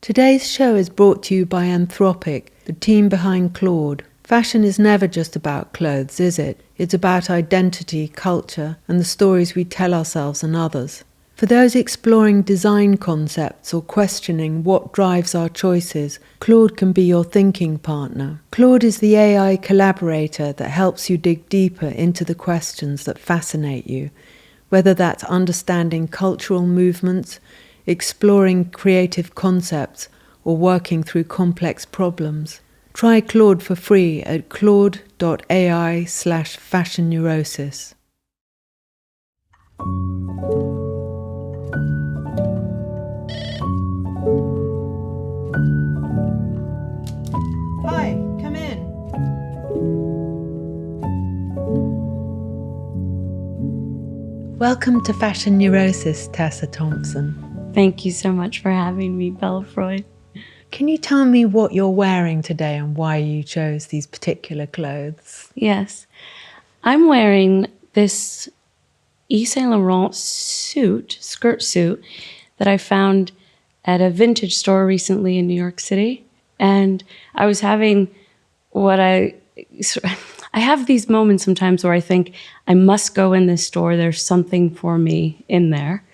Today's show is brought to you by Anthropic, the team behind Claude. Fashion is never just about clothes, is it? It's about identity, culture, and the stories we tell ourselves and others. For those exploring design concepts or questioning what drives our choices, Claude can be your thinking partner. Claude is the AI collaborator that helps you dig deeper into the questions that fascinate you, whether that's understanding cultural movements, exploring creative concepts, or working through complex problems. Try Claude for free at claude.ai/fashionneurosis. Hi, come in. Welcome to Fashion Neurosis, Tessa Thompson. Thank you so much for having me, Belfroy. Can you tell me what you're wearing today and why you chose these particular clothes? Yes. I'm wearing this Yves Saint Laurent skirt suit, that I found at a vintage store recently in New York City. And I was having I have these moments sometimes where I think I must go in this store. There's something for me in there.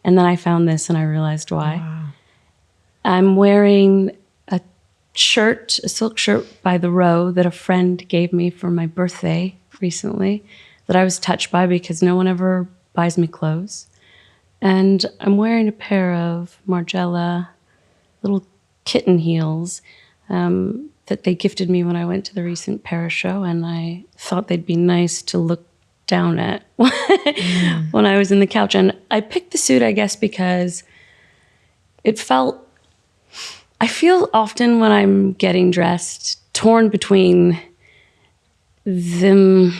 And then I found this and I realized why. Wow. I'm wearing a silk shirt by The Row that a friend gave me for my birthday recently that I was touched by because no one ever buys me clothes. And I'm wearing a pair of Margiela little kitten heels that they gifted me when I went to the recent Paris show, and I thought they'd be nice to look down at when I was in the couch. And I picked the suit, I guess, because I feel often when I'm getting dressed, torn between them,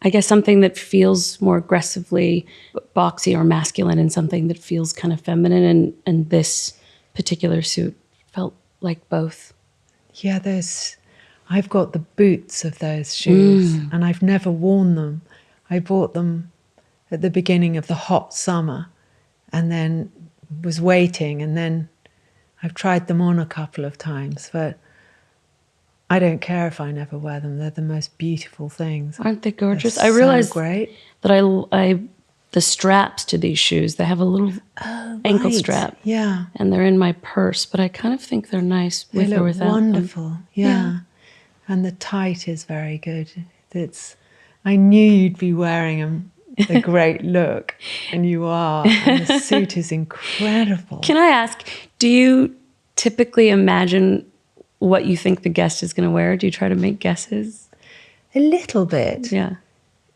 I guess something that feels more aggressively boxy or masculine and something that feels kind of feminine. And this particular suit felt like both. Yeah, I've got the boots of those shoes and I've never worn them. I bought them at the beginning of the hot summer and then was waiting, and then I've tried them on a couple of times, but I don't care if I never wear them. They're the most beautiful things. Aren't they gorgeous? They're I realized great. that the straps to these shoes, they have a little ankle strap. Yeah. And they're in my purse, but I kind of think they're nice with or without wonderful. them. Yeah. And the tight is very good. I knew you'd be wearing them. A great look, and you are. And the suit is incredible. Can I ask, do you typically imagine what you think the guest is going to wear? Do you try to make guesses? A little bit. Yeah.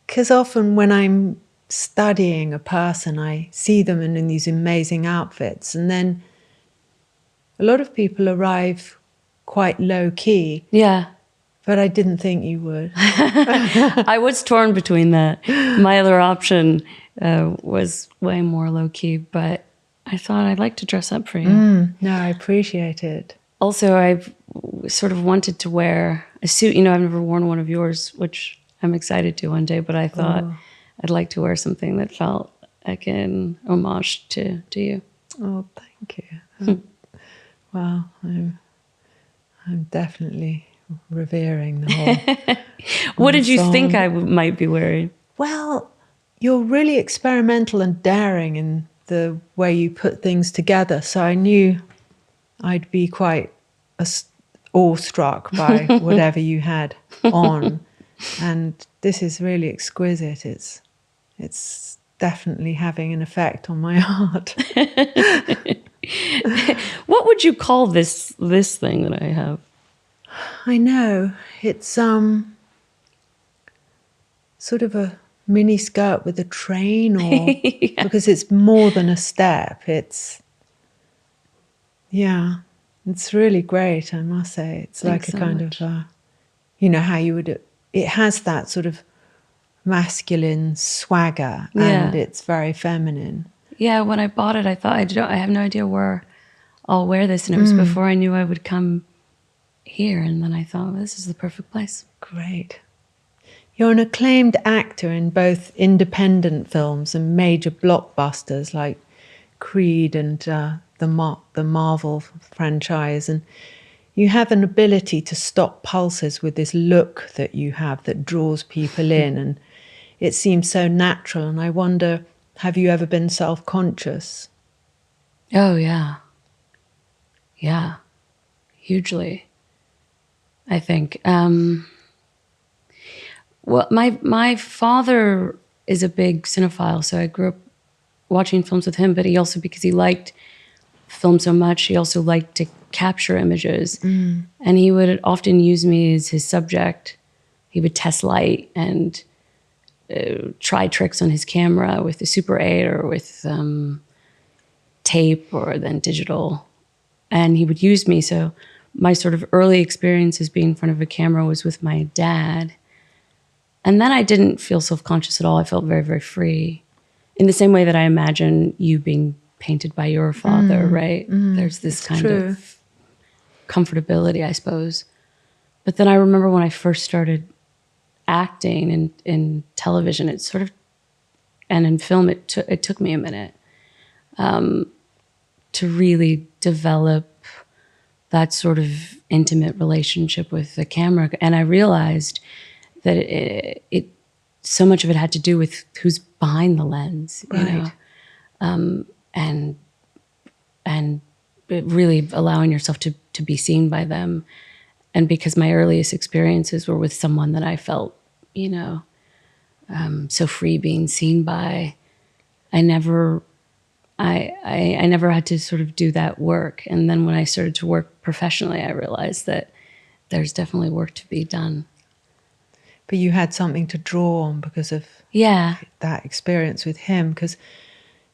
Because often when I'm studying a person, I see them in these amazing outfits, and then a lot of people arrive quite low key. Yeah. But I didn't think you would. I was torn between that. My other option was way more low-key, but I thought I'd like to dress up for you. No, I appreciate it. Also, I've sort of wanted to wear a suit. I've never worn one of yours, which I'm excited to one day, but I thought I'd like to wear something that felt like an homage to you. Oh, thank you. Well, I'm definitely revering the whole What did you think I might be wearing? Well, you're really experimental and daring in the way you put things together, so I knew I'd be quite awestruck by whatever you had on. And this is really exquisite. It's definitely having an effect on my heart. What would you call this thing that I have? I know. It's sort of a mini skirt with a train, or because it's more than a step. It's really great, I must say. It's Thanks like a so kind much. of, how you would, it has that sort of masculine swagger, and it's very feminine. Yeah, when I bought it, I thought, I have no idea where I'll wear this. And it was before I knew I would come here. And then I thought, well, this is the perfect place. Great. You're an acclaimed actor in both independent films and major blockbusters like Creed and the Marvel franchise, and you have an ability to stop pulses with this look that you have that draws people in, and it seems so natural. And I wonder, have you ever been self-conscious? Oh, yeah. Yeah. Hugely, I think. Well, my father is a big cinephile, so I grew up watching films with him, but he also, because he liked film so much, he also liked to capture images. And he would often use me as his subject. He would test light and try tricks on his camera with the Super 8 or with tape or then digital. And he would use me. So my sort of early experiences being in front of a camera was with my dad. And then I didn't feel self-conscious at all. I felt very, very free. In the same way that I imagine you being painted by your father, right? There's this kind of comfortability, I suppose. But then I remember when I first started acting in television, it sort of, and in film, it took me a minute to really develop that sort of intimate relationship with the camera. And I realized that it so much of it had to do with who's behind the lens, you know, and really allowing yourself to be seen by them. And because my earliest experiences were with someone that I felt, you know, so free being seen by, I never had to sort of do that work. And then when I started to work professionally, I realized that there's definitely work to be done. But you had something to draw on because of that experience with him, because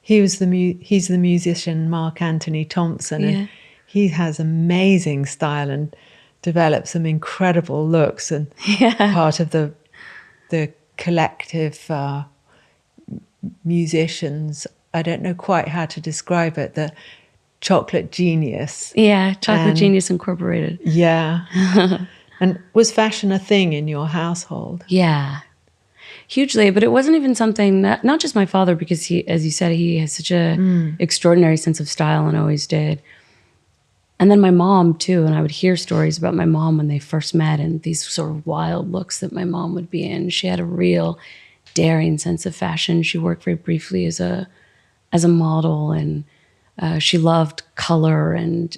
he's the musician Marc Antony Thompson, and he has amazing style and develops some incredible looks, and part of the collective musicians, I don't know quite how to describe it, the Chocolate Genius. Yeah, Chocolate Genius Incorporated. Yeah. And was fashion a thing in your household? Yeah, hugely. But it wasn't even something that, not just my father, because he, as you said, he has such a extraordinary sense of style and always did. And then my mom too. And I would hear stories about my mom when they first met and these sort of wild looks that my mom would be in. She had a real daring sense of fashion. She worked very briefly as a model, and she loved color and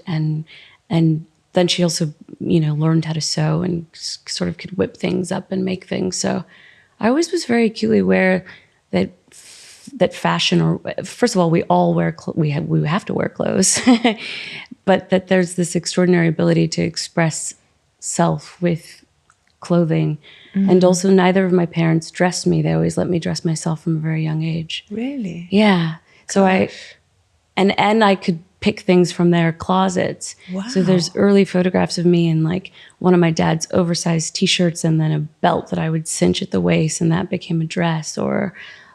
then she also, you know, learned how to sew and sort of could whip things up and make things. So I always was very acutely aware that fashion, or first of all, we all wear we have to wear clothes, but that there's this extraordinary ability to express self with clothing. And also, neither of my parents dressed me. They always let me dress myself from a very young age. Really? Yeah. So and I could pick things from their closets. Wow. So there's early photographs of me in like one of my dad's oversized t-shirts and then a belt that I would cinch at the waist, and that became a dress. Or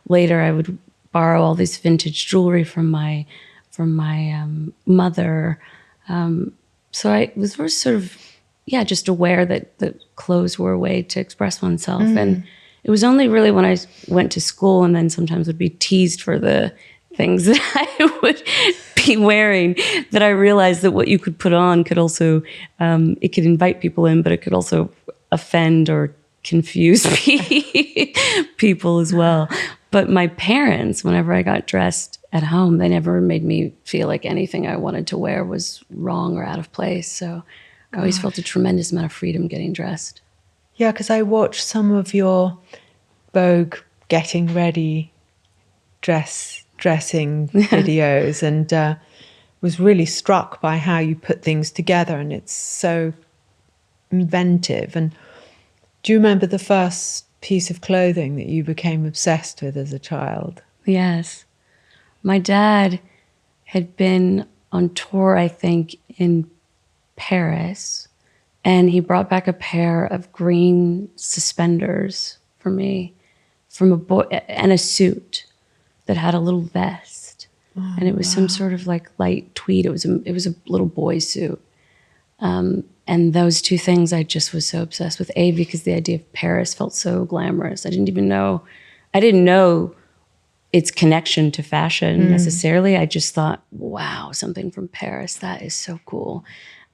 later I would borrow all this vintage jewelry from my mother. So I was sort of, just aware that clothes were a way to express oneself. And it was only really when I went to school and then sometimes would be teased for the things that I would be wearing that I realized that what you could put on could also, it could invite people in, but it could also offend or confuse people as well. But my parents, whenever I got dressed at home, they never made me feel like anything I wanted to wear was wrong or out of place. So I always felt a tremendous amount of freedom getting dressed. Yeah, because I watched some of your Vogue getting ready dressing videos and was really struck by how you put things together, and it's so inventive. And do you remember the first piece of clothing that you became obsessed with as a child? Yes. My dad had been on tour, I think, in Paris, and he brought back a pair of green suspenders for me from a boy, and a suit that had a little vest. And it was some sort of like light tweed. It was a little boy suit. And those two things I just was so obsessed with. Because the idea of Paris felt so glamorous. I didn't know its connection to fashion necessarily. I just thought, wow, something from Paris, that is so cool.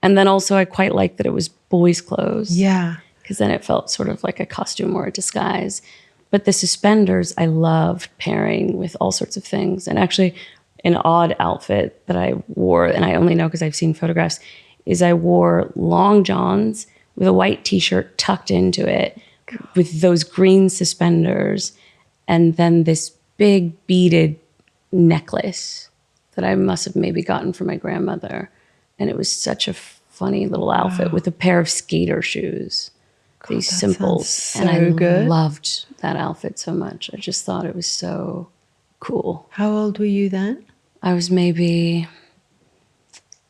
And then also I quite liked that it was boys' clothes. Yeah. Because then it felt sort of like a costume or a disguise. But the suspenders I loved pairing with all sorts of things. And actually an odd outfit that I wore, and I only know because I've seen photographs, is I wore long johns with a white t-shirt tucked into it with those green suspenders, and then this big beaded necklace that I must have maybe gotten from my grandmother. And it was such a funny little outfit with a pair of skater shoes. God, these simples. So and I good. loved that outfit so much. I just thought it was so cool. How old were you then? I was maybe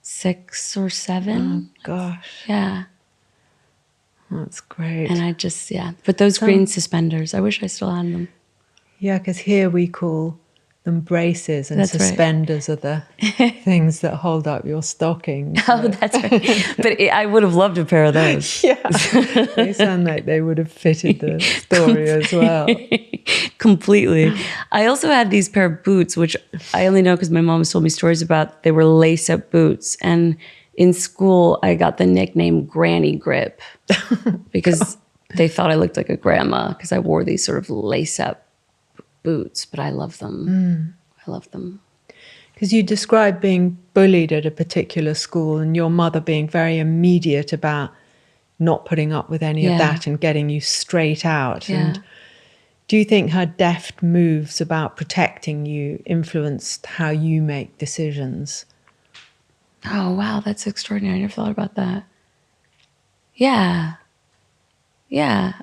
6 or 7. Oh, gosh. Yeah. That's great. And I just, but those green suspenders, I wish I still had them. Yeah, because here we call them braces, and That's suspenders are the things that hold up your stockings. Oh, that's right. But I would have loved a pair of those. Yeah, they sound like they would have fitted the story as well. Completely. I also had these pair of boots, which I only know because my mom has told me stories about. They were lace-up boots. And in school, I got the nickname Granny Grip because they thought I looked like a grandma because I wore these sort of lace-up boots, but I love them. I love them. Because you described being bullied at a particular school and your mother being very immediate about not putting up with any of that and getting you straight out. Yeah. And do you think her deft moves about protecting you influenced how you make decisions? Oh, wow, that's extraordinary. I never thought about that. Yeah. Yeah,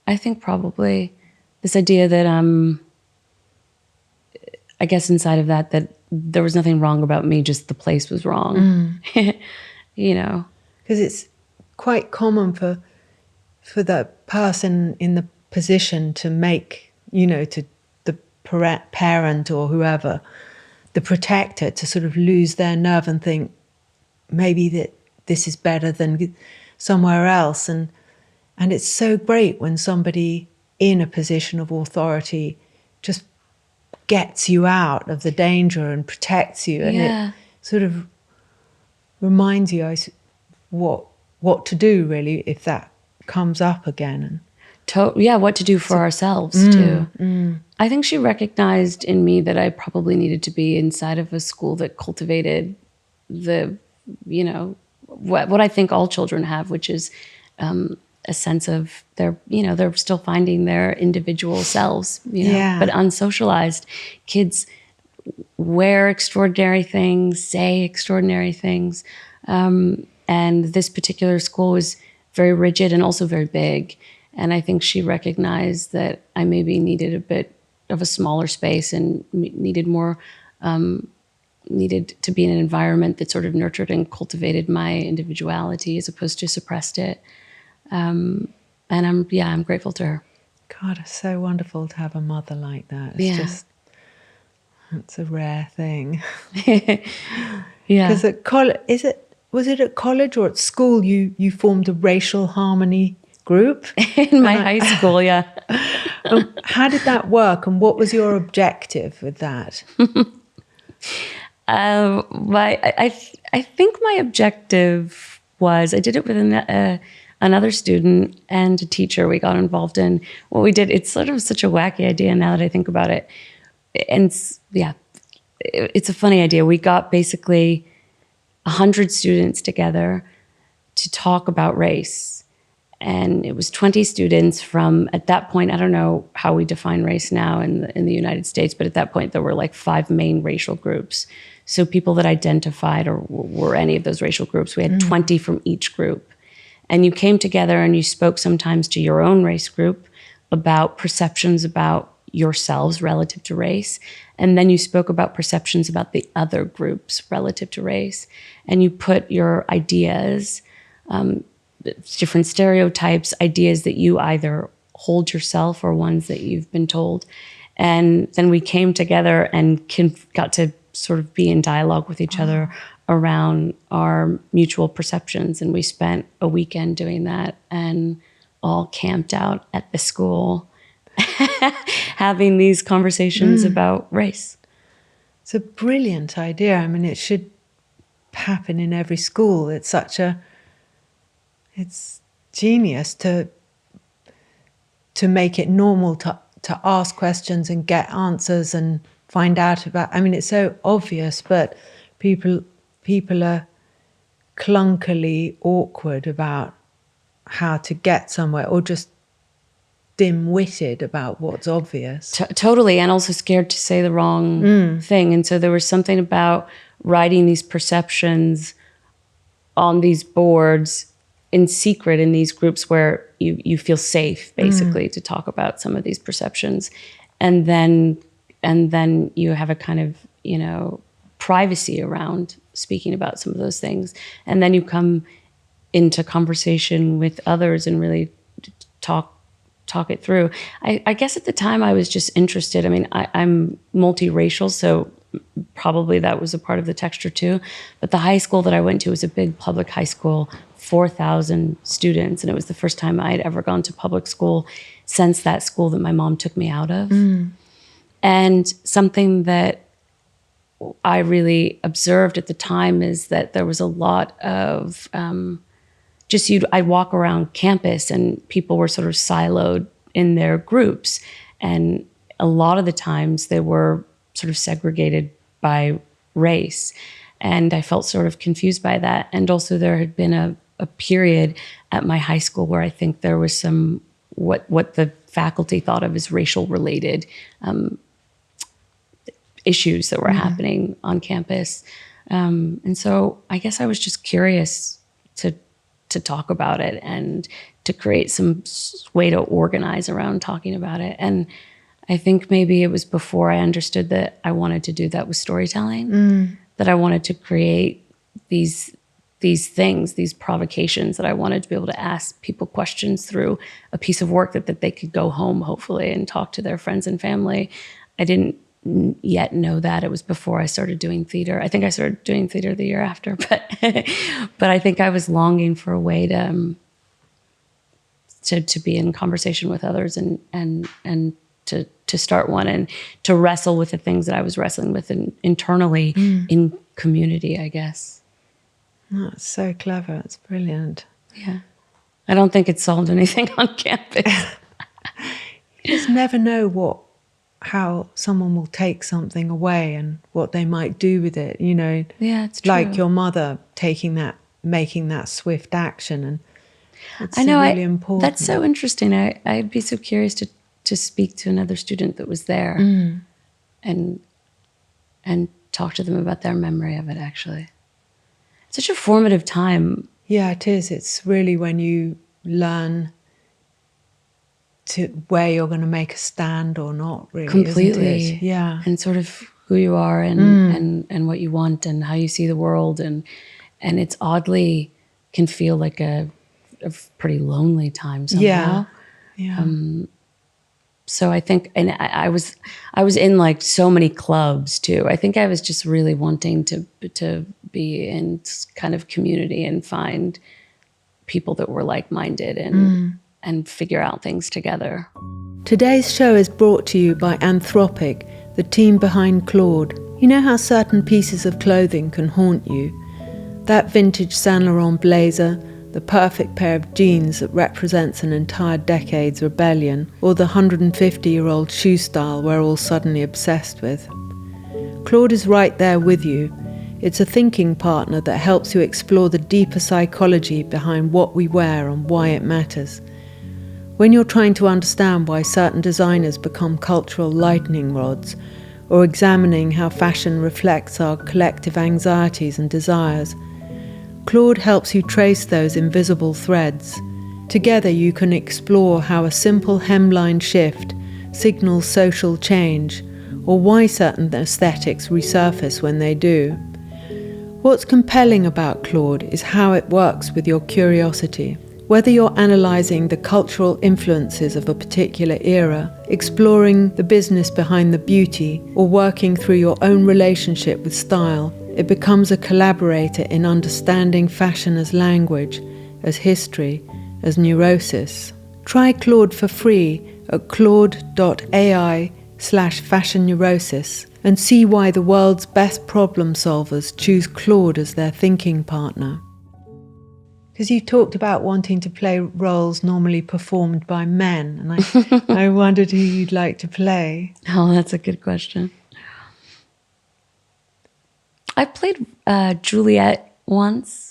I think probably this idea that I guess inside of that there was nothing wrong about me, just the place was wrong. You know? Because it's quite common for the person in the position to make, to the parent or whoever, the protector, to sort of lose their nerve and think maybe that this is better than somewhere else. And it's so great when somebody in a position of authority just gets you out of the danger and protects you, and it sort of reminds you what to do really if that comes up again. And what to do for ourselves too. I think she recognized in me that I probably needed to be inside of a school that cultivated the, what I think all children have, which is a sense of they're still finding their individual selves, but unsocialized. Kids wear extraordinary things, say extraordinary things. And this particular school was very rigid and also very big. And I think she recognized that I maybe needed a bit of a smaller space and needed to be in an environment that sort of nurtured and cultivated my individuality as opposed to suppressed it. And I'm grateful to her. God, it's so wonderful to have a mother like that. It's a rare thing. Because at college, was it at college or at school you formed a racial harmony group? In my high school, yeah. How did that work, and what was your objective with that? I think my objective was, I did it with another student and a teacher we got involved in. What we did, it's sort of such a wacky idea now that I think about it. And it's a funny idea. We got basically 100 students together to talk about race. And it was 20 students from, at that point, I don't know how we define race now in the United States, but at that point there were like 5 main racial groups. So people that identified or were any of those racial groups, we had 20 from each group. And you came together and you spoke sometimes to your own race group about perceptions about yourselves relative to race. And then you spoke about perceptions about the other groups relative to race. And you put your ideas, different stereotypes, ideas that you either hold yourself or ones that you've been told. And then we came together and got to sort of be in dialogue with each other around our mutual perceptions. And we spent a weekend doing that and all camped out at the school having these conversations about race. It's a brilliant idea. I mean, it should happen in every school. It's genius to make it normal to ask questions and get answers and find out about. I mean, it's so obvious, but people are clunkily awkward about how to get somewhere, or just dim-witted about what's obvious. Totally, and also scared to say the wrong thing. And so there was something about writing these perceptions on these boards in secret in these groups where you feel safe, basically, to talk about some of these perceptions. And then you have a kind of, privacy around speaking about some of those things. And then you come into conversation with others and really talk it through. I guess at the time I was just interested. I mean, I'm multiracial, so probably that was a part of the texture too. But the high school that I went to was a big public high school, 4,000 students. And it was the first time I'd ever gone to public school since that school that my mom took me out of. And something that I really observed at the time is that there was a lot of I'd walk around campus and people were sort of siloed in their groups. And a lot of the times they were sort of segregated by race. And I felt sort of confused by that. And also there had been a period at my high school where I think there was some, what the faculty thought of as racial related issues that were happening on campus. And so I guess I was just curious to talk about it and to create some way to organize around talking about it. And I think maybe it was before I understood that I wanted to do that with storytelling, that I wanted to create these things, these provocations, that I wanted to be able to ask people questions through a piece of work that they could go home, hopefully, and talk to their friends and family. I didn't yet know that. It was before I started doing theater. I think I started doing theater the year after, but I think I was longing for a way to be in conversation with others and to start one and to wrestle with the things that I was wrestling with internally in community, I guess. Oh, it's so clever. It's brilliant. Yeah. I don't think it solved anything on campus. You just never know how someone will take something away and what they might do with it, Yeah, it's true. Like your mother making that swift action, and it's really important. That's so interesting. I'd be so curious to speak to another student that was there and talk to them about their memory of it, actually. It's such a formative time. Yeah, it is. It's really when you learn where you're going to make a stand or not, really. Completely. Isn't it? Yeah. And sort of who you are and what you want and how you see the world. And it's oddly can feel like a pretty lonely time somehow. Yeah. So I think, and I was in like so many clubs too. I think I was just really wanting to be in kind of community and find people that were like-minded and figure out things together. Today's show is brought to you by Anthropic, the team behind Claude. You know how certain pieces of clothing can haunt you? That vintage Saint Laurent blazer, the perfect pair of jeans that represents an entire decade's rebellion, or the 150-year-old shoe style we're all suddenly obsessed with. Claude is right there with you. It's a thinking partner that helps you explore the deeper psychology behind what we wear and why it matters. When you're trying to understand why certain designers become cultural lightning rods, or examining how fashion reflects our collective anxieties and desires, Claude helps you trace those invisible threads. Together you can explore how a simple hemline shift signals social change, or why certain aesthetics resurface when they do. What's compelling about Claude is how it works with your curiosity. Whether you're analysing the cultural influences of a particular era, exploring the business behind the beauty, or working through your own relationship with style, it becomes a collaborator in understanding fashion as language, as history, as neurosis. Try Claude for free at claude.ai/fashion neurosis and see why the world's best problem solvers choose Claude as their thinking partner. Because you talked about wanting to play roles normally performed by men, and I wondered who you'd like to play. Oh, that's a good question. I played Juliet once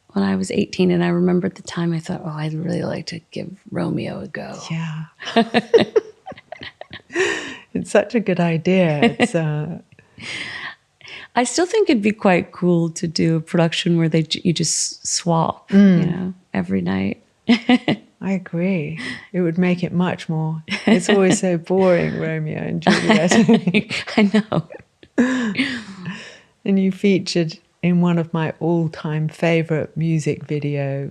when I was 18, and I remember at the time I thought, oh, I'd really like to give Romeo a go. Yeah. It's such a good idea. It's I still think it'd be quite cool to do a production where you just swap, every night. I agree. It would make it much more. It's always so boring, Romeo and Juliet. I know. And you featured in one of my all-time favorite music video,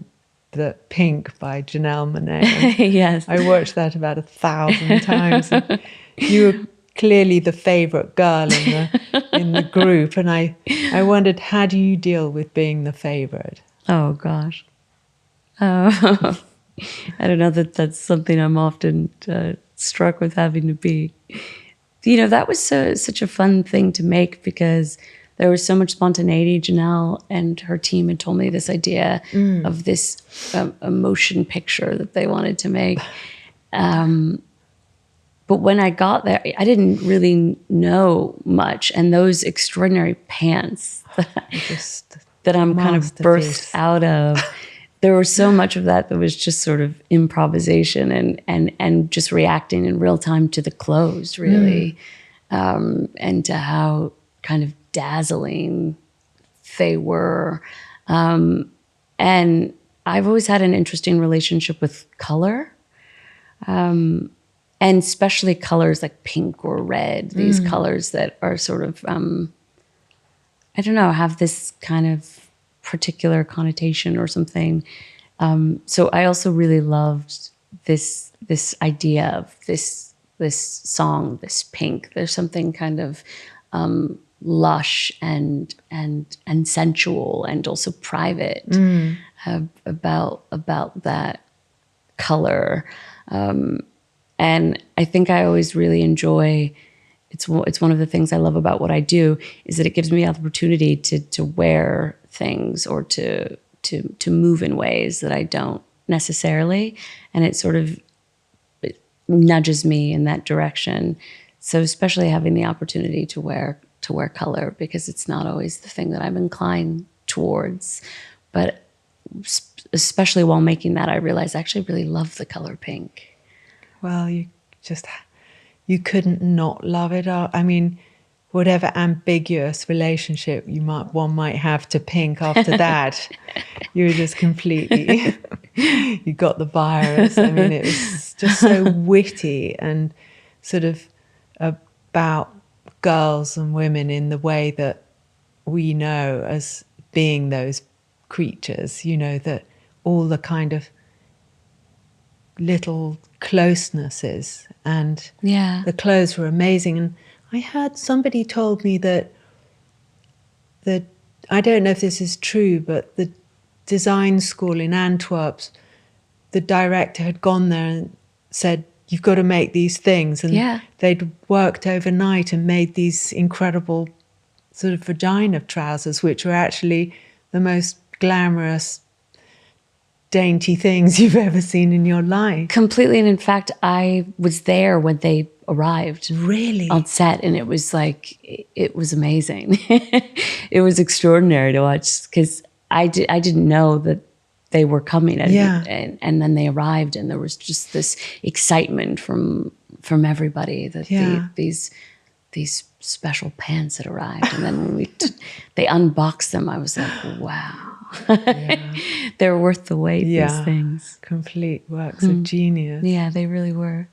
the Pynk by Janelle Monae. Yes. I watched that about 1,000 times. And you were clearly the favorite girl in the group, and I wondered, how do you deal with being the favorite? Oh gosh, I don't know that's something I'm often struck with having to be. That was such a fun thing to make because there was so much spontaneity. Janelle and her team had told me this idea of this a motion picture that they wanted to make. But when I got there, I didn't really know much. And those extraordinary pants that I'm kind of birthed out of, there was so much of that was just sort of improvisation and just reacting in real time to the clothes, really, and to how kind of dazzling they were. And I've always had an interesting relationship with color. And especially colors like pink or red, these colors that are sort of, I don't know, have this kind of particular connotation or something. So I also really loved this idea of this song, this Pynk. There's something kind of lush and sensual and also private about that color. And I think I always really enjoy, it's one of the things I love about what I do, is that it gives me the opportunity to wear things or to move in ways that I don't necessarily. And it sort of nudges me in that direction. So especially having the opportunity to wear color, because it's not always the thing that I'm inclined towards. But especially while making that, I realized I actually really love the color pink. Well, you couldn't not love it. I mean, whatever ambiguous relationship one might have to Pynk after that, you were just completely, you got the virus. I mean, it was just so witty and sort of about girls and women in the way that we know as being those creatures, that all the kind of little closenesses, and the clothes were amazing. And I heard somebody told me that I don't know if this is true, but the design school in Antwerp, the director had gone there and said, you've got to make these things, and they'd worked overnight and made these incredible sort of vagina trousers, which were actually the most glamorous, dainty things you've ever seen in your life. Completely. And in fact, I was there when they arrived. Really? On set. And it was it was amazing. It was extraordinary to watch because I didn't know that they were coming. And then they arrived and there was just this excitement from everybody that these special pants had arrived. And then when they unboxed them, I was like, wow. They're worth the wait, these things. Complete works of genius. Yeah, they really were.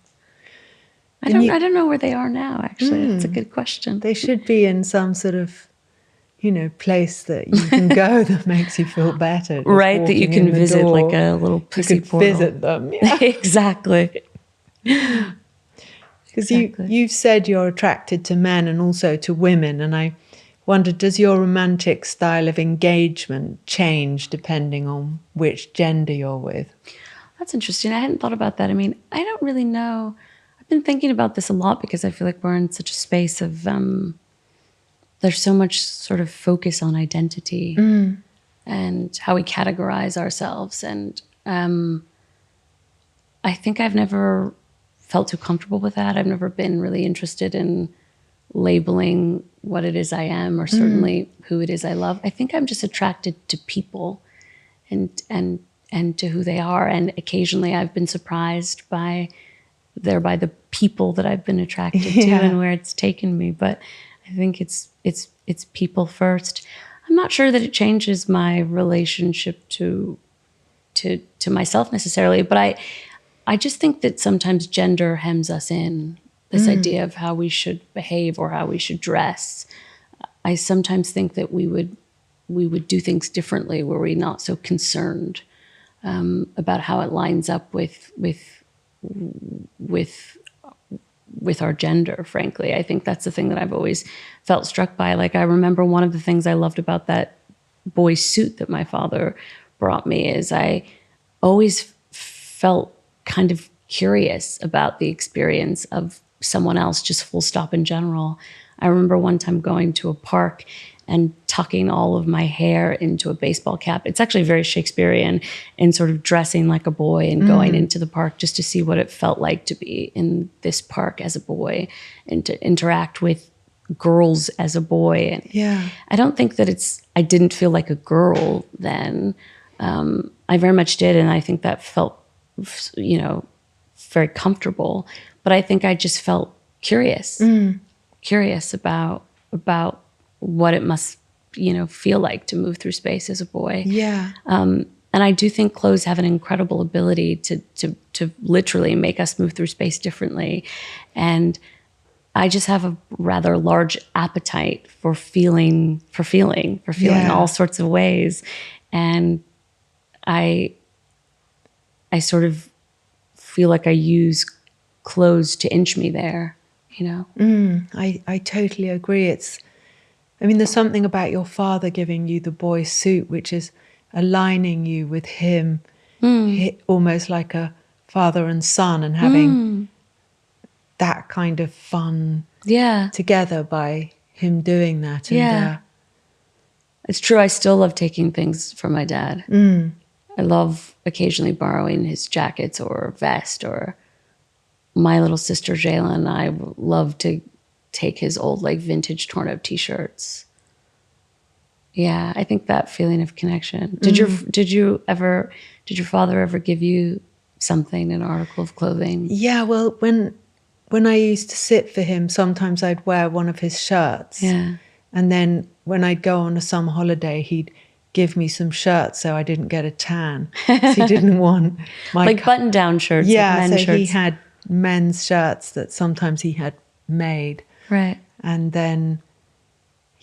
I don't know where they are now, actually. That's a good question. They should be in some sort of, place that you can go that makes you feel better. Right, that you can visit door. Like a little pussy portal. Visit them. Yeah. Exactly. Because you've said you're attracted to men and also to women, and I wonder, does your romantic style of engagement change depending on which gender you're with? That's interesting. I hadn't thought about that. I mean, I don't really know. I've been thinking about this a lot because I feel like we're in such a space of, there's so much sort of focus on identity and how we categorize ourselves. And I think I've never felt too comfortable with that. I've never been really interested in labeling what it is I am, or certainly who it is I love. I think I'm just attracted to people and to who they are. And occasionally I've been surprised by the people that I've been attracted to and where it's taken me. But I think it's people first. I'm not sure that it changes my relationship to myself necessarily, but I just think that sometimes gender hems us in, this idea of how we should behave or how we should dress. I sometimes think that we would do things differently were we not so concerned about how it lines up with our gender, frankly. I think that's the thing that I've always felt struck by. Like, I remember one of the things I loved about that boy suit that my father brought me is I always felt kind of curious about the experience of someone else, just full stop in general. I remember one time going to a park and tucking all of my hair into a baseball cap. It's actually very Shakespearean, and sort of dressing like a boy and going into the park just to see what it felt like to be in this park as a boy and to interact with girls as a boy. And I don't think that I didn't feel like a girl then. I very much did, and I think that felt, very comfortable. But I think I just felt curious about what it must, feel like to move through space as a boy. Yeah. And I do think clothes have an incredible ability to literally make us move through space differently. And I just have a rather large appetite for feeling all sorts of ways. And I sort of feel like I use clothes to inch me there, I totally agree. There's something about your father giving you the boy suit, which is aligning you with him, almost like a father and son, and having that kind of fun together by him doing that. And, it's true. I still love taking things from my dad. I love occasionally borrowing his jackets or vest, or my little sister Jayla and I love to take his old, like, vintage torn up t-shirts. Yeah, I think that feeling of connection. Did your father ever give you something, an article of clothing? Yeah, well, when I used to sit for him, sometimes I'd wear one of his shirts. Yeah. And then when I'd go on a summer holiday, he'd give me some shirts so I didn't get a tan. So he didn't want my... like button-down shirts, yeah, like men's so shirts. he had men's shirts that sometimes he had made. Right. And then,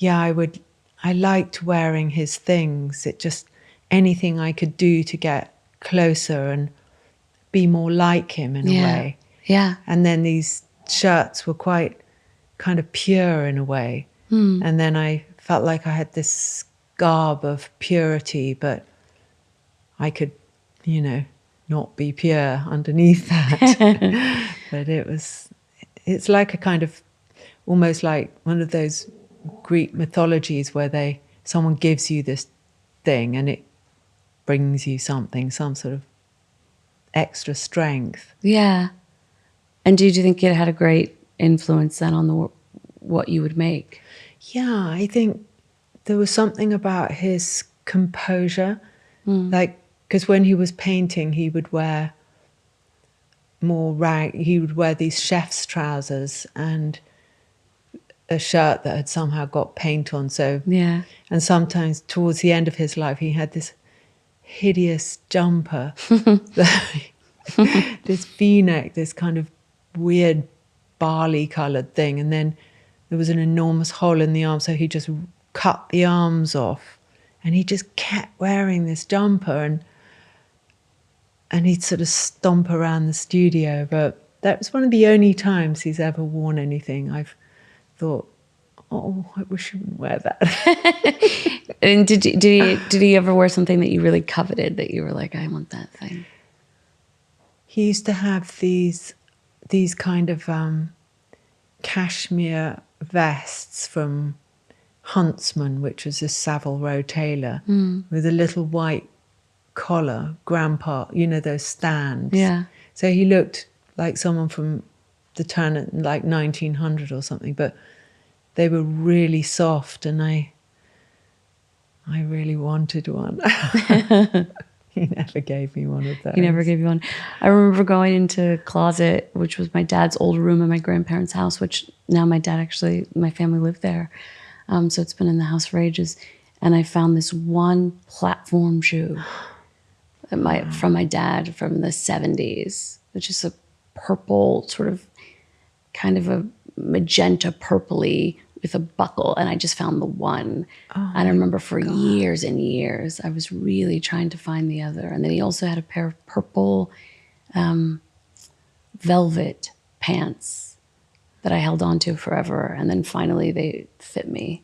I liked wearing his things. It just, anything I could do to get closer and be more like him in a way. Yeah. And then these shirts were quite kind of pure in a way. And then I felt like I had this garb of purity, but I could, not be pure underneath that. But it's like a kind of, almost like one of those Greek mythologies where someone gives you this thing and it brings you something, some sort of extra strength. Yeah. And do you think it had a great influence then on what you would make? Yeah, I think there was something about his composure. Like, because when he was painting, he would wear he would wear these chef's trousers and a shirt that had somehow got paint on. So, and sometimes towards the end of his life, he had this hideous jumper, this V-neck, this kind of weird barley-coloured thing. And then there was an enormous hole in the arm, so he just cut the arms off. And he just kept wearing this jumper, and he'd sort of stomp around the studio. But that was one of the only times he's ever worn anything I've thought, oh, I wish he wouldn't wear that. And did he ever wear something that you really coveted, that you were like, I want that thing? he used to have these kind of cashmere vests from Huntsman, which was a Savile Row tailor, with a little white collar, grandpa, those stands. Yeah. So he looked like someone from the turn of like 1900 or something, but they were really soft, and I really wanted one. He never gave me one of those. He never gave you one. I remember going into a closet, which was my dad's old room in my grandparents' house, which now my family lived there. So it's been in the house for ages. And I found this one platform shoe from my dad from the 70s, which is a purple, sort of kind of a magenta purpley with a buckle, and I just found the one. And I remember for years and years, I was really trying to find the other. And then he also had a pair of purple velvet pants that I held on to forever. And then finally they fit me.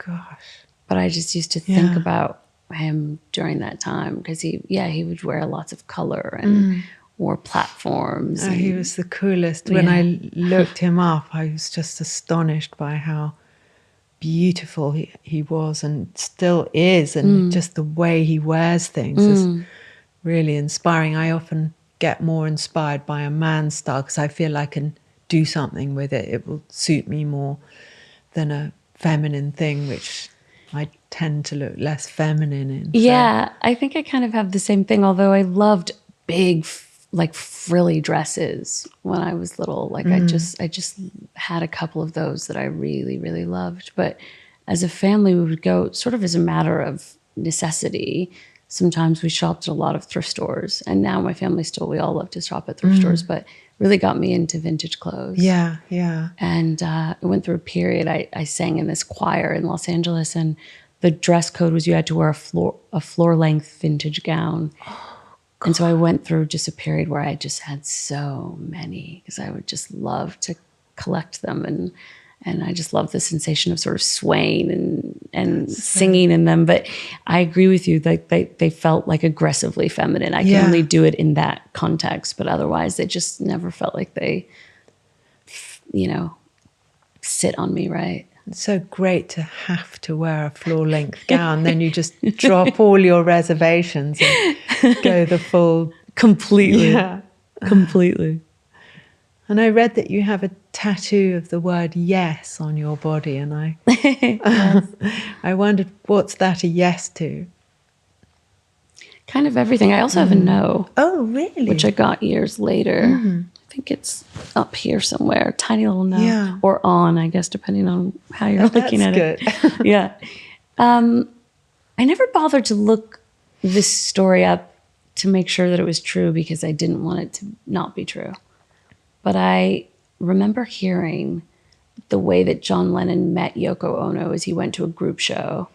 Gosh. But I just used to think about him during that time, because he would wear lots of color and wore platforms. He was the coolest. When I looked him up, I was just astonished by how beautiful he was and still is, and just the way he wears things is really inspiring. I often get more inspired by a man's style because I feel I can do something with it. It will suit me more than a feminine thing, which I tend to look less feminine in. Yeah, I think I kind of have the same thing, although I loved big like frilly dresses when I was little. Like I just had a couple of those that I really, really loved. But as a family, we would go sort of as a matter of necessity. Sometimes we shopped at a lot of thrift stores, and now my family we all love to shop at thrift stores, but really got me into vintage clothes. Yeah, yeah. And I went through a period, I sang in this choir in Los Angeles, and the dress code was you had to wear a floor length vintage gown. And so I went through just a period where I just had so many, because I would just love to collect them. And I just love the sensation of sort of swaying and singing in them. But I agree with you, like they felt like aggressively feminine. I can only do it in that context, but otherwise they just never felt like they, sit on me right. It's so great to have to wear a floor-length gown. Then you just drop all your reservations and go the full... Completely. Yeah. Completely. And I read that you have a tattoo of the word yes on your body, and I I wondered, what's that a yes to? Kind of everything. I also have a no. Oh, really? Which I got years later. I think it's up here somewhere, tiny little no. Yeah. Or on, I guess, depending on how you're looking at it. That's good. Yeah. I never bothered to look this story up to make sure that it was true, because I didn't want it to not be true. But I remember hearing the way that John Lennon met Yoko Ono as he went to a group show.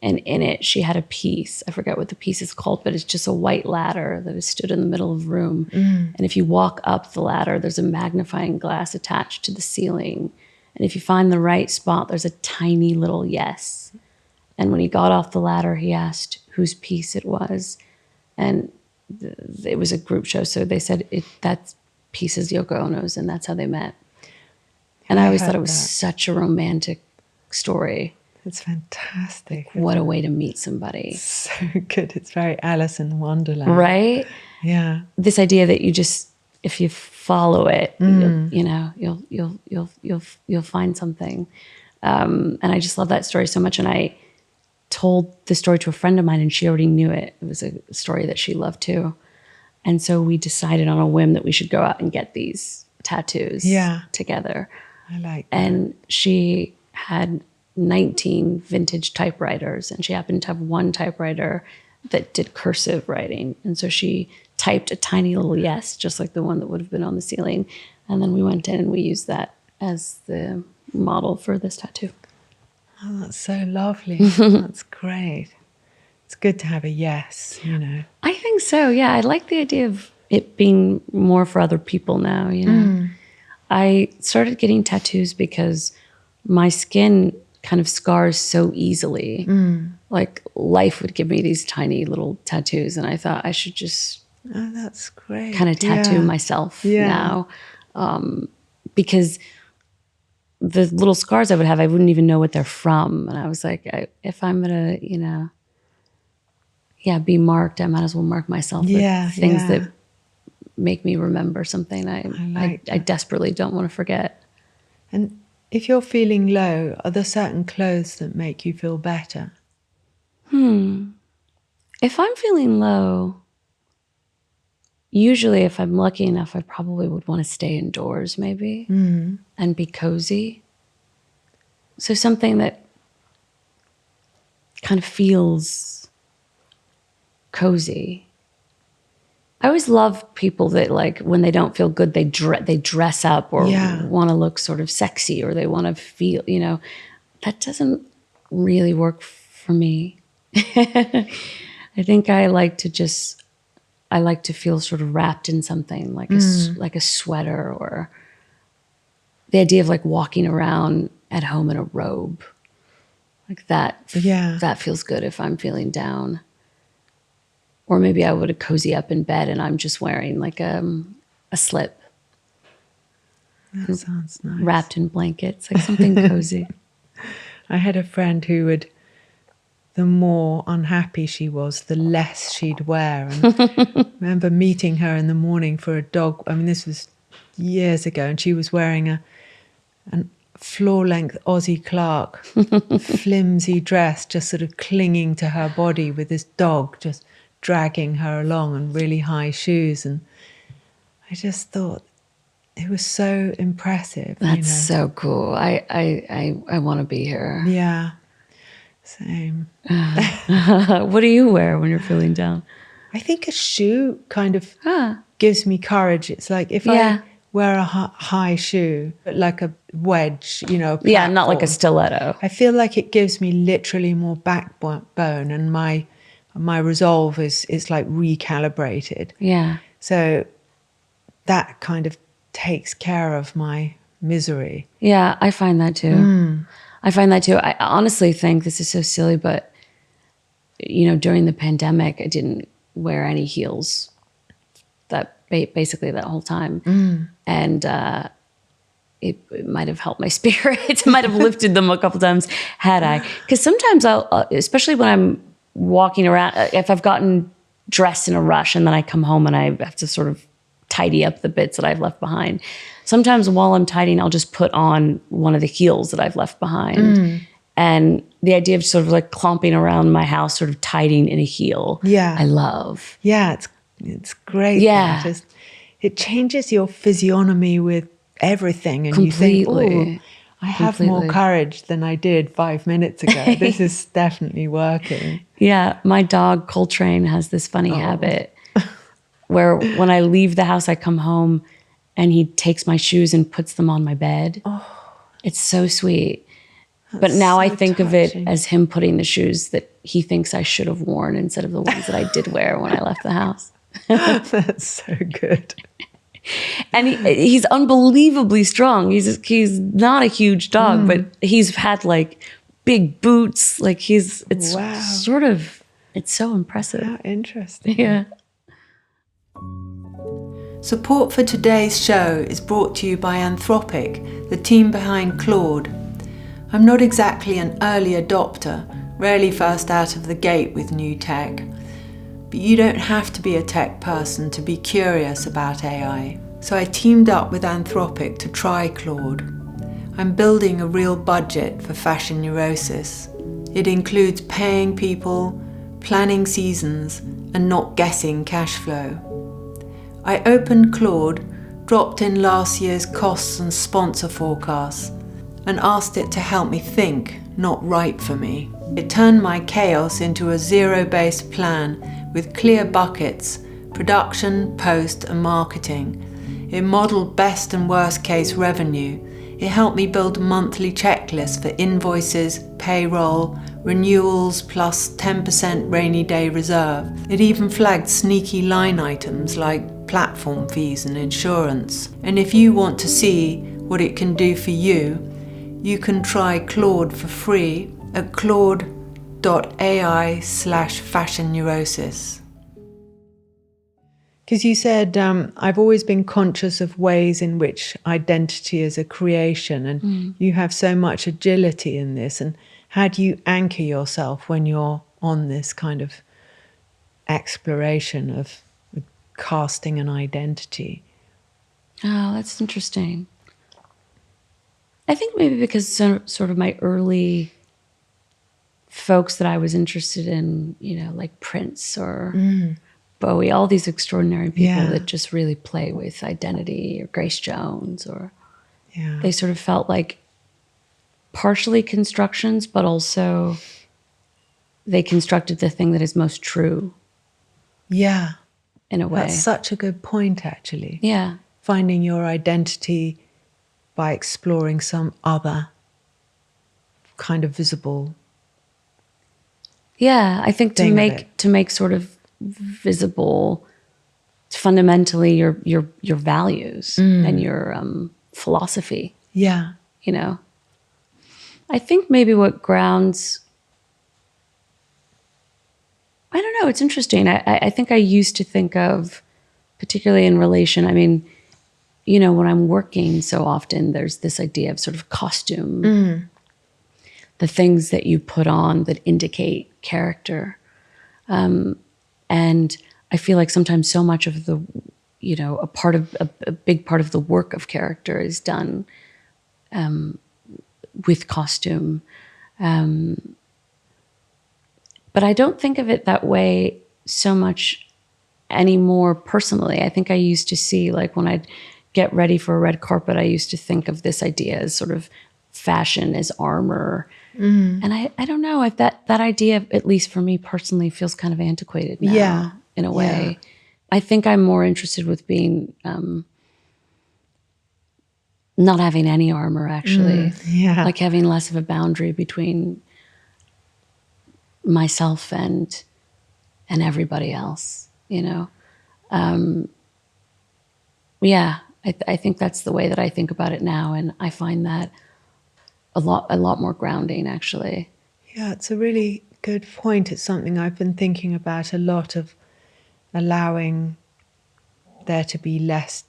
And in it, she had a piece. I forget what the piece is called, but it's just a white ladder that is stood in the middle of the room. And if you walk up the ladder, there's a magnifying glass attached to the ceiling. And if you find the right spot, there's a tiny little yes. And when he got off the ladder, he asked whose piece it was. And it was a group show. So they said that piece is Yoko Ono's, and that's how they met. And I always thought it was such a romantic story. It's fantastic. What a way to meet somebody. So good. It's very Alice in Wonderland. Right? Yeah. This idea that you just, if you follow it, you'll find something. And I just love that story so much. And I told the story to a friend of mine, and she already knew it. It was a story that she loved too. And so we decided on a whim that we should go out and get these tattoos together. I like that. And she had 19 vintage typewriters, and she happened to have one typewriter that did cursive writing. And so she typed a tiny little yes, just like the one that would have been on the ceiling. And then we went in and we used that as the model for this tattoo. Oh, that's so lovely. That's great. It's good to have a yes, I think so, yeah. I like the idea of it being more for other people now, I started getting tattoos because my skin kind of scars so easily. Like life would give me these tiny little tattoos, and I thought I should just Oh, that's great. kind of tattoo myself now. Because the little scars I would have, I wouldn't even know what they're from. And I was like, if I'm going to, be marked, I might as well mark myself with things that make me remember something I desperately don't want to forget. And if you're feeling low, are there certain clothes that make you feel better? If I'm feeling low, usually if I'm lucky enough, I probably would want to stay indoors maybe and be cozy. So something that kind of feels cozy. I always love people that, like, when they don't feel good, they dress up or want to look sort of sexy, or they want to feel, that doesn't really work for me. I think I like to feel sort of wrapped in something like a sweater, or the idea of like walking around at home in a robe like that. That feels good if I'm feeling down. Or maybe I would cozy up in bed and I'm just wearing like a slip. That sounds nice. Wrapped in blankets, like something cozy. I had a friend who would, the more unhappy she was, the less she'd wear. And I remember meeting her in the morning for a dog. I mean, this was years ago, and she was wearing a floor-length Aussie Clark flimsy dress, just sort of clinging to her body with this dog just dragging her along, and really high shoes. And I just thought it was so impressive. That's so cool. I want to be her. Yeah, same. What do you wear when you're feeling down? I think a shoe kind of gives me courage. It's like if I wear a high shoe, like a wedge, platform, not like a stiletto. I feel like it gives me literally more backbone, and my resolve is like recalibrated. Yeah. So that kind of takes care of my misery. Yeah, I find that too. I honestly think, this is so silly, but during the pandemic, I didn't wear any heels basically that whole time. And it might have helped my spirits. It might have lifted them a couple times had I. Because sometimes I'll, especially when I'm walking around, if I've gotten dressed in a rush and then I come home and I have to sort of tidy up the bits that I've left behind. Sometimes while I'm tidying, I'll just put on one of the heels that I've left behind. And the idea of sort of like clomping around my house, sort of tidying in a heel, I love. Yeah, it's great. Yeah. It changes your physiognomy with everything. And Completely. You think, I have more courage than I did 5 minutes ago. This is definitely working. Yeah, my dog Coltrane has this funny habit where when I leave the house, I come home and he takes my shoes and puts them on my bed. It's so sweet. But now I think of it as him putting the shoes that he thinks I should have worn instead of the ones that I did wear when I left the house. That's so good. And he's unbelievably strong. He's not a huge dog, but he's had like big boots. Like it's so impressive. How interesting. Yeah. Support for today's show is brought to you by Anthropic, the team behind Claude. I'm not exactly an early adopter, rarely first out of the gate with new tech. But you don't have to be a tech person to be curious about AI. So I teamed up with Anthropic to try Claude. I'm building a real budget for Fashion Neurosis. It includes paying people, planning seasons, and not guessing cash flow. I opened Claude, dropped in last year's costs and sponsor forecasts, and asked it to help me think, not write for me. It turned my chaos into a zero-based plan with clear buckets, production, post, and marketing. It modeled best and worst case revenue. It helped me build a monthly checklist for invoices, payroll, renewals, plus 10% rainy day reserve. It even flagged sneaky line items like platform fees and insurance. And if you want to see what it can do for you, you can try Claude for free at claude.ai/fashionneurosis. Because you said, I've always been conscious of ways in which identity is a creation, and you have so much agility in this. And how do you anchor yourself when you're on this kind of exploration of casting an identity? Oh, that's interesting. I think maybe because sort of my early folks that I was interested in, like Prince or Bowie, all these extraordinary people that just really play with identity, or Grace Jones, or they sort of felt like partially constructions, but also they constructed the thing that is most true. Yeah. In a way. That's such a good point, actually. Yeah. Finding your identity by exploring some other kind of visible. Yeah, I think to make sort of visible fundamentally your values and your philosophy. Yeah. I think maybe what grounds, I don't know, it's interesting. I think I used to think of, particularly in relation, I mean, when I'm working so often, there's this idea of sort of costume, the things that you put on that indicate character. And I feel like sometimes so much of the, a big part of the work of character is done with costume. But I don't think of it that way so much anymore personally. I think I used to see, like, when I'd get ready for a red carpet, I used to think of this idea as sort of fashion as armor. And I don't know if that idea, at least for me personally, feels kind of antiquated now in a way. I think I'm more interested with being, not having any armor, actually. Like having less of a boundary between myself and everybody else, I think that's the way that I think about it now, and I find that a lot more grounding, actually. Yeah, it's a really good point. It's something I've been thinking about a lot, of allowing there to be less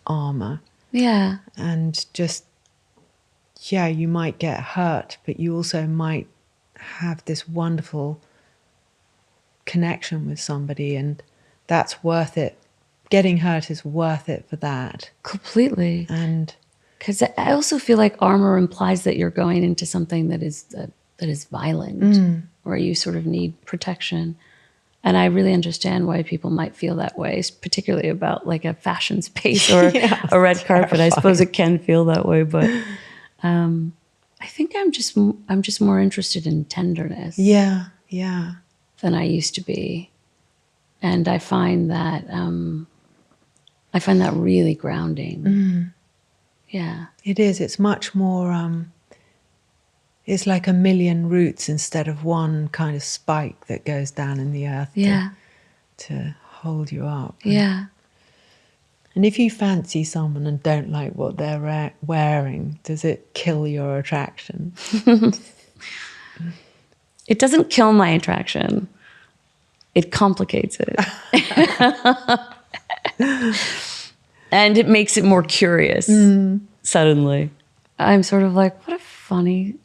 armor. Yeah. And just, you might get hurt, but you also might have this wonderful connection with somebody, and that's worth it. Getting hurt is worth it for that. Completely. And because I also feel like armor implies that you're going into something that is violent, or you sort of need protection. And I really understand why people might feel that way, particularly about like a fashion space or a red carpet. I suppose it can feel that way, but I think I'm just more interested in tenderness. Yeah. Than I used to be, and I find that really grounding. Yeah, it is. It's much more. It's like a million roots instead of one kind of spike that goes down in the earth. To hold you up. Yeah. And if you fancy someone and don't like what they're wearing, does it kill your attraction? It doesn't kill my attraction. It complicates it. And it makes it more curious suddenly. I'm sort of like, what a funny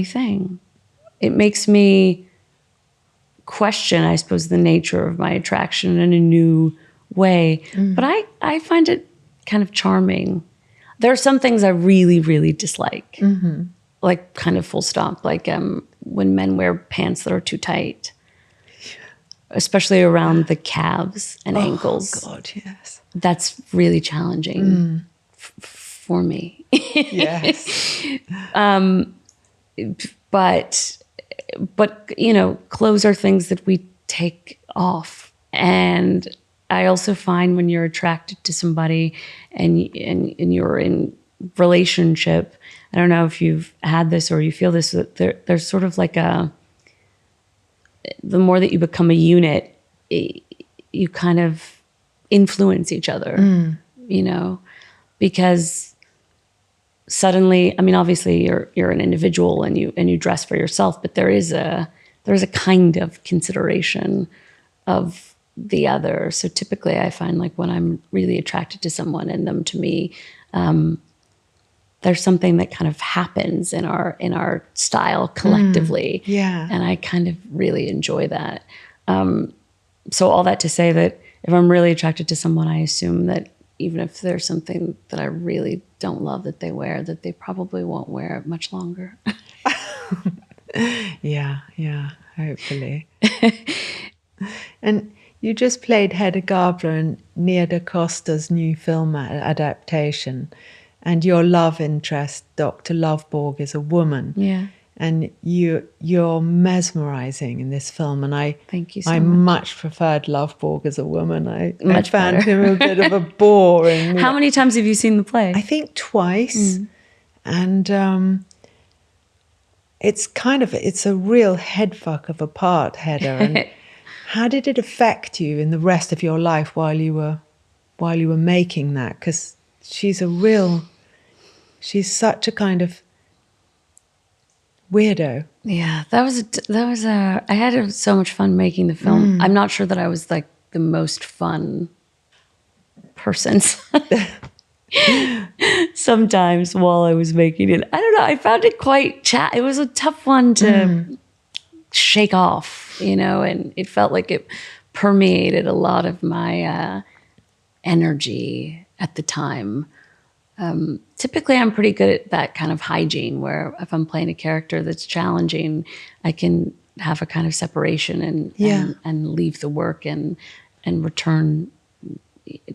thing. It makes me question, I suppose, the nature of my attraction in a new way. But I find it kind of charming. There are some things I really, really dislike. Like, kind of full stop. Like when men wear pants that are too tight. Especially around the calves and ankles. Oh, God, yes. That's really challenging for me. Yes. But clothes are things that we take off. And I also find when you're attracted to somebody and you're in relationship, I don't know if you've had this or you feel this, that there's sort of like the more that you become a unit, you kind of influence each other, because suddenly, I mean, obviously you're an individual and you dress for yourself, but there is a kind of consideration of the other. So typically I find like when I'm really attracted to someone and them to me, there's something that kind of happens in our style collectively. Yeah. And I kind of really enjoy that. So all that to say that if I'm really attracted to someone, I assume that even if there's something that I really don't love that they wear, that they probably won't wear it much longer. Yeah, hopefully. And you just played Hedda Gabler in Nia DaCosta's new film adaptation, and your love interest, Dr. Loveborg, is a woman. Yeah. And you're mesmerizing in this film, and Thank you so I much. much preferred Loveborg as a woman. I Much found better. him a bit of a bore. How many times have you seen the play? I think twice, and it's a real headfuck of a part, Hedda. And how did it affect you in the rest of your life while you were making that? Because she's such a kind of weirdo. Yeah, I had so much fun making the film. I'm not sure that I was like the most fun person sometimes while I was making it. I don't know. I found it quite it was a tough one to shake off, and it felt like it permeated a lot of my energy at the time. Typically, I'm pretty good at that kind of hygiene where if I'm playing a character that's challenging, I can have a kind of separation and leave the work and return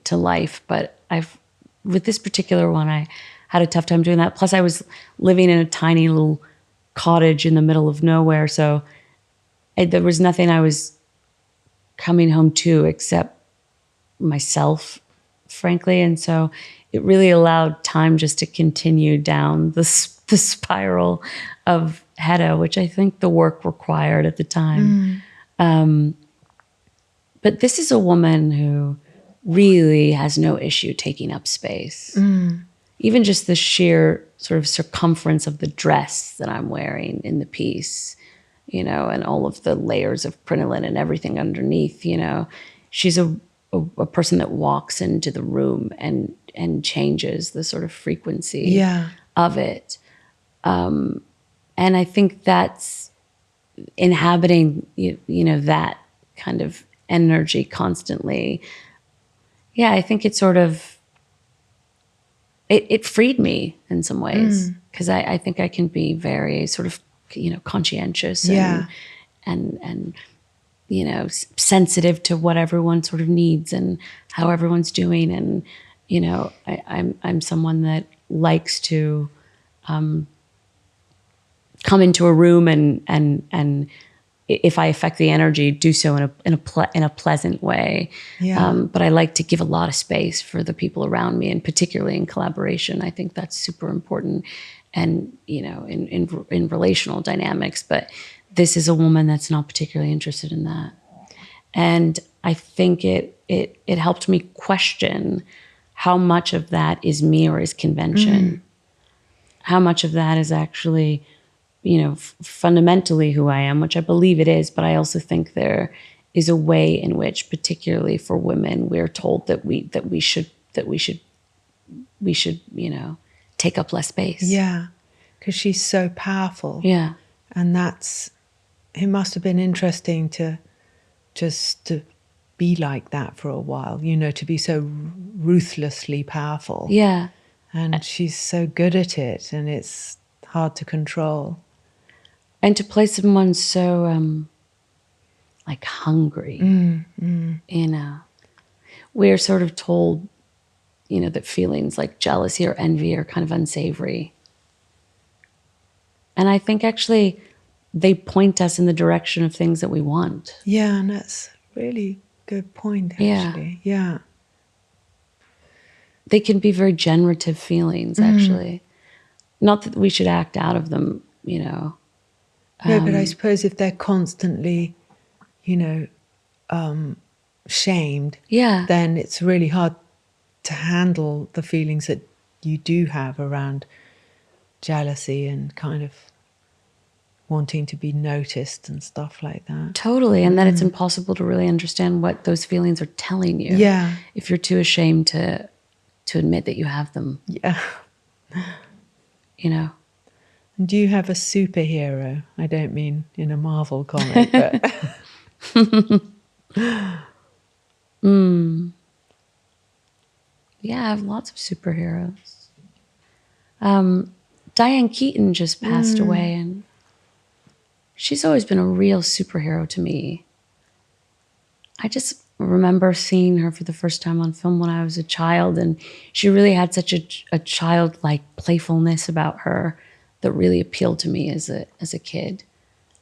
to life. But with this particular one, I had a tough time doing that. Plus, I was living in a tiny little cottage in the middle of nowhere, so there was nothing I was coming home to except myself, frankly, and so it really allowed time just to continue down the spiral of Hedda, which I think the work required at the time. But this is a woman who really has no issue taking up space. Even just the sheer sort of circumference of the dress that I'm wearing in the piece, and all of the layers of crinoline and everything underneath, she's a person that walks into the room and changes the sort of frequency of it. And I think that's inhabiting, that kind of energy constantly. Yeah, I think it sort of, it freed me in some ways, because I think I can be very sort of, conscientious and sensitive to what everyone sort of needs and how everyone's doing. And, I'm someone that likes to come into a room and if I affect the energy, do so in a pleasant way. But I like to give a lot of space for the people around me, and particularly in collaboration. I think that's super important, and in relational dynamics. But this is a woman that's not particularly interested in that, and I think it helped me question how much of that is me or is convention, how much of that is actually, fundamentally who I am, which I believe it is. But I also think there is a way in which, particularly for women, we're told that we should take up less space. Yeah, because she's so powerful. Yeah, and it must have been interesting to be like that for a while, to be so ruthlessly powerful. Yeah. And she's so good at it, and it's hard to control. And to play someone so like hungry, we're sort of told, that feelings like jealousy or envy are kind of unsavory. And I think actually they point us in the direction of things that we want. Yeah, and that's really good point, actually. Yeah. They can be very generative feelings, actually. Not that we should act out of them, No, but I suppose if they're constantly, shamed, then it's really hard to handle the feelings that you do have around jealousy and kind of wanting to be noticed and stuff like that. Totally. And that it's impossible to really understand what those feelings are telling you. Yeah. If you're too ashamed to admit that you have them. Yeah. You know? Do you have a superhero? I don't mean in a Marvel comic, but... Yeah, I have lots of superheroes. Diane Keaton just passed away, and she's always been a real superhero to me. I just remember seeing her for the first time on film when I was a child, and she really had such a childlike playfulness about her that really appealed to me as a kid.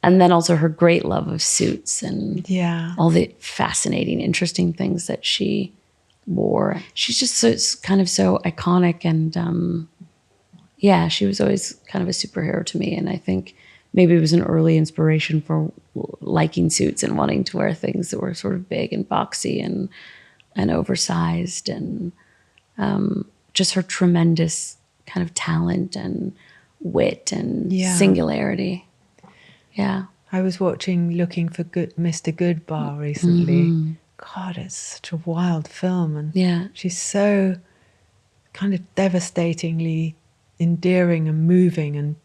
And then also her great love of suits and all the fascinating, interesting things that she wore. She's just kind of so iconic, and she was always kind of a superhero to me. And I think maybe it was an early inspiration for liking suits and wanting to wear things that were sort of big and boxy and oversized, and just her tremendous kind of talent and wit and singularity. Yeah. I was Looking for Mr. Goodbar recently. God, it's such a wild film. And she's so kind of devastatingly endearing and moving and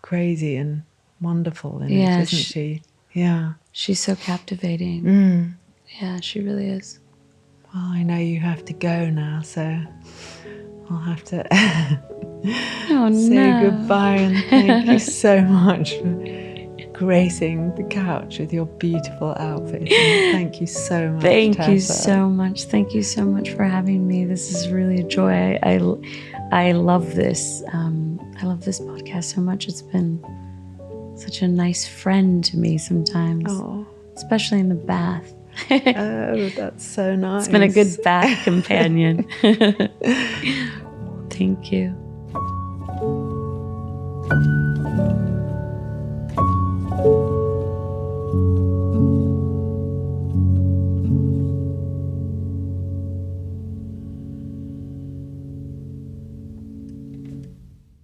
crazy and wonderful in it, isn't she? Yeah. She's so captivating. Yeah, she really is. Well, I know you have to go now, so I'll have to say goodbye, and thank you so much for gracing the couch with your beautiful outfit. Thank you so much. Thank Tessa. you so much. Thank you so much for having me. This is really a joy. I love this. I love this podcast so much. It's been such a nice friend to me sometimes, especially in the bath. Oh, that's so nice. It's been a good bath companion. Thank you.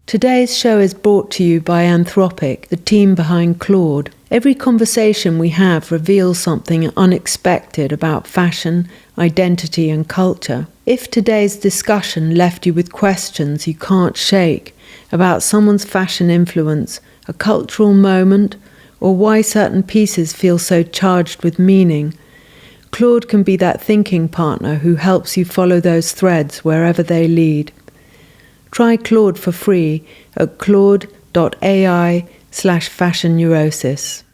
Today's show is brought to you by Anthropic, the team behind Claude. Every conversation we have reveals something unexpected about fashion, identity and culture. If today's discussion left you with questions you can't shake about someone's fashion influence, a cultural moment, or why certain pieces feel so charged with meaning, Claude can be that thinking partner who helps you follow those threads wherever they lead. Try Claude for free at claude.ai/fashion neurosis.